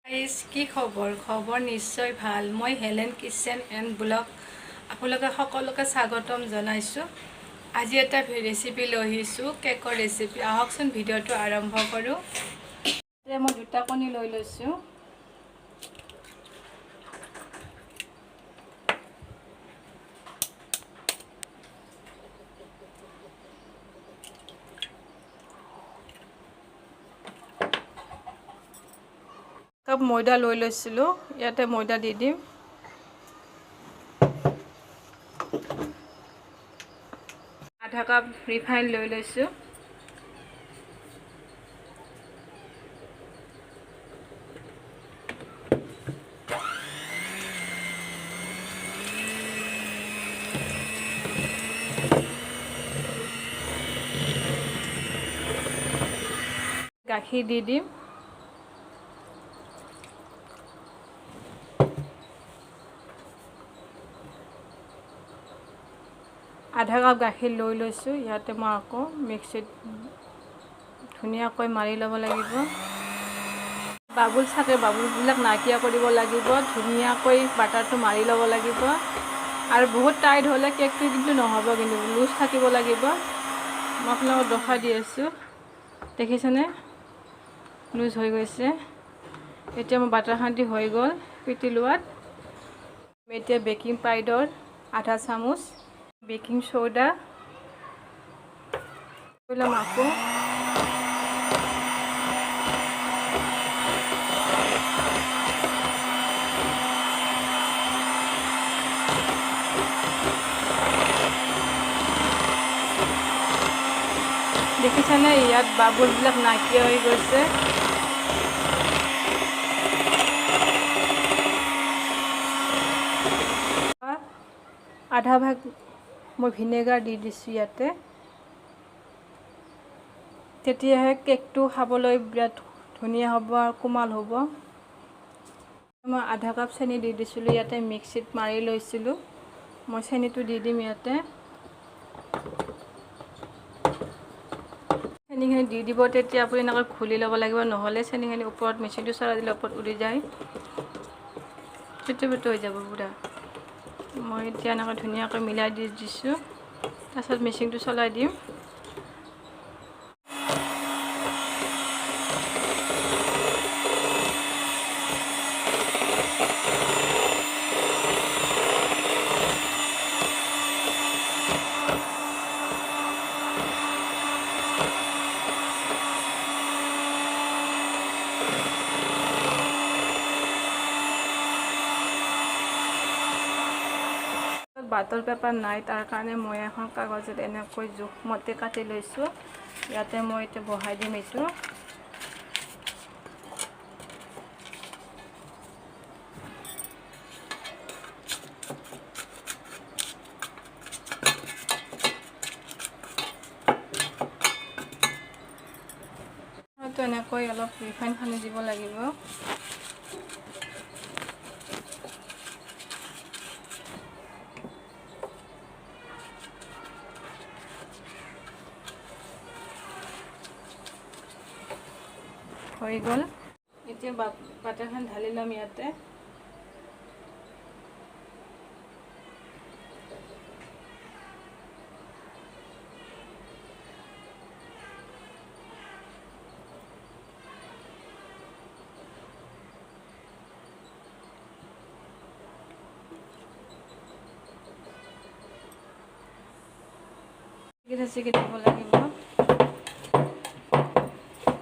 Guys কি খবৰ নিশ্চয় ভাল। মই হেলেন কিচেন এণ্ড ব্লগ আপোনালোকে সকলোকে স্বাগতম জনাইছোঁ। আজি এটা ৰেচিপি লৈ আহিছোঁ, কেকৰ ৰেচিপি। আহকচোন ভিডিঅ'টো আৰম্ভ কৰোঁ। মই 2টা কণী লৈ লৈছোঁ। কাপ ময়দা লৈ লৈছিলোঁ, ইয়াতে ময়দা দি দিম। আধা কাপ ৰিফাইন লৈ লৈছোঁ। গাখীৰ দি দিম। আধা কাপ গাখীৰ লৈ লৈছোঁ। ইয়াতে মই আকৌ মিক্সিত ধুনীয়াকৈ মাৰি ল'ব লাগিব। বাবুল থাকে, বাবুলবিলাক নাইকিয়া কৰিব লাগিব। ধুনীয়াকৈ বাটাৰটো মাৰি ল'ব লাগিব। আৰু বহুত টাইট হ'লে কেকটো কিন্তু নহ'ব, কিন্তু লুজ থাকিব লাগিব। মই আপোনালোকক দেখাই দি আছোঁ, দেখিছেনে? লুজ হৈ গৈছে। এতিয়া মোৰ বাটাৰখন দি হৈ গ'ল পিটি লোৱাত। এতিয়া বেকিং পাউডাৰ আধা চামুচ, বেকিং চ'ডা ল'ম আকৌ। দেখিছেনে? ইয়াত বাবুলবিলাক নাইকিয়া হৈ গৈছে। আধা ভাগ মই ভিনেগাৰ দি দিছোঁ ইয়াতে। তেতিয়াহে কেকটো খাবলৈ বিৰাট ধুনীয়া হ'ব আৰু কোমল হ'ব। মই আধা কাপ চেনি দি দিছিলোঁ, ইয়াতে মিক্সিত মাৰি লৈছিলোঁ। মই চেনিটো দি দিম ইয়াতে। চেনিখিনি দি দিব, তেতিয়া আপুনি এনেকৈ ঘুলি ল'ব লাগিব, নহ'লে চেনিখিনি ওপৰত মেচিনটো চলাই দিলে ওপৰত উৰি যায়, পিটো হৈ যাব পুৰা। মই এতিয়া এনেকৈ ধুনীয়াকৈ মিলাই দি দিছোঁ। তাৰপিছত মেচিনটো চলাই দিম। বাটাৰ পেপাৰ নাই, তাৰ কাৰণে মই এখন কাগজত এনেকৈ জোখমতে কাটি লৈছোঁ। ইয়াতে মই এতিয়া বহাই দিম এইটো। এনেকৈ অলপ ৰিফাইন সানি দিব লাগিব। হৈ গ'ল। এতিয়া বাটাৰখন ঢালি ল'ম ইয়াতে। চিকি দিব লাগিব,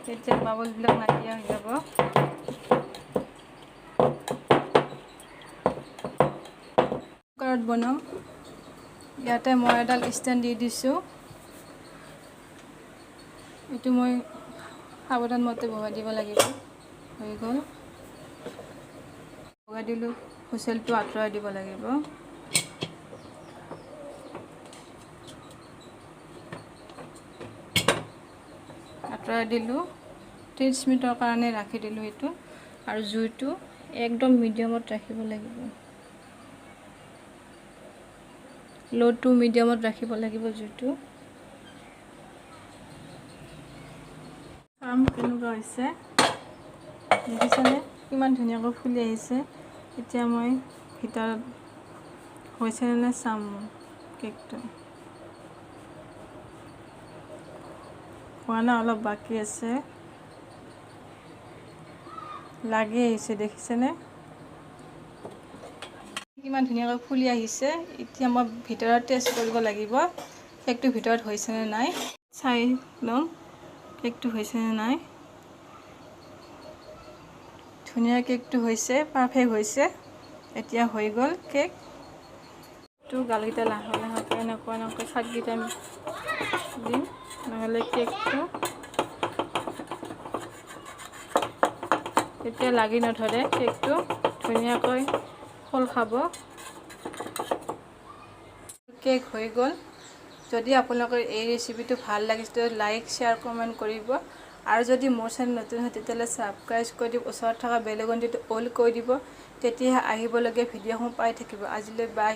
তেতিয়া বাবুলবিলাক নাইকিয়া হৈ যাব। কুকাৰত বনাম। ইয়াতে মই এডাল ষ্টেণ্ড দি দিছোঁ। এইটো মই সাৱধানমতে বহাই দিব লাগিব। হৈ গ'ল। বহাই দিলোঁ, হুইচেলটো আঁতৰাই দিব লাগিব। আঁতৰাই দিলোঁ। 30 মিনিটৰ কাৰণে ৰাখি দিলোঁ এইটো। আৰু জুইটো একদম মিডিয়ামত ৰাখিব লাগিব। ল' টু মিডিয়ামত ৰাখিব লাগিব জুইটো। কেনেকুৱা হৈছে দেখিছেনে? কিমান ধুনীয়াকৈ ফুলি আহিছে। এতিয়া মই ভিতৰত হৈছে নে চাম কেকটো। হোৱা নাই, অলপ বাকী আছে। লাগি আহিছে, দেখিছেনে কিমান ধুনীয়াকৈ ফুলি আহিছে। এতিয়া মই ভিতৰত টেষ্ট কৰিব লাগিব কেকটো ভিতৰত হৈছেনে নাই। চাই লওঁ কেকটো হৈছেনে নাই। ধুনীয়া কেকটো হৈছে, পাৰফেক্ট হৈছে। এতিয়া হৈ গ'ল কেকটো। গালকেইটা লাহে এনেকৈ চাটকেইটা দিম, নহ'লে কেকটো এতিয়া লাগি নধৰে। কেকটো ধুনীয়াকৈ খোল খাব। কেক হৈ গ'ল। যদি আপোনালোকৰ এই ৰেচিপিটো ভাল লাগিছে লাইক, শ্বেয়াৰ, কমেণ্ট কৰিব। আৰু যদি মোৰ চেনেল নতুন হয় তেতিয়াহ'লে ছাবস্ক্ৰাইব কৰি দিব, ওচৰত থকা বেল আইকনটো অল কৰি দিব। তেতিয়াহে আহিবলগীয়া ভিডিঅ'সমূহ পাই থাকিব। আজিলৈ বাই।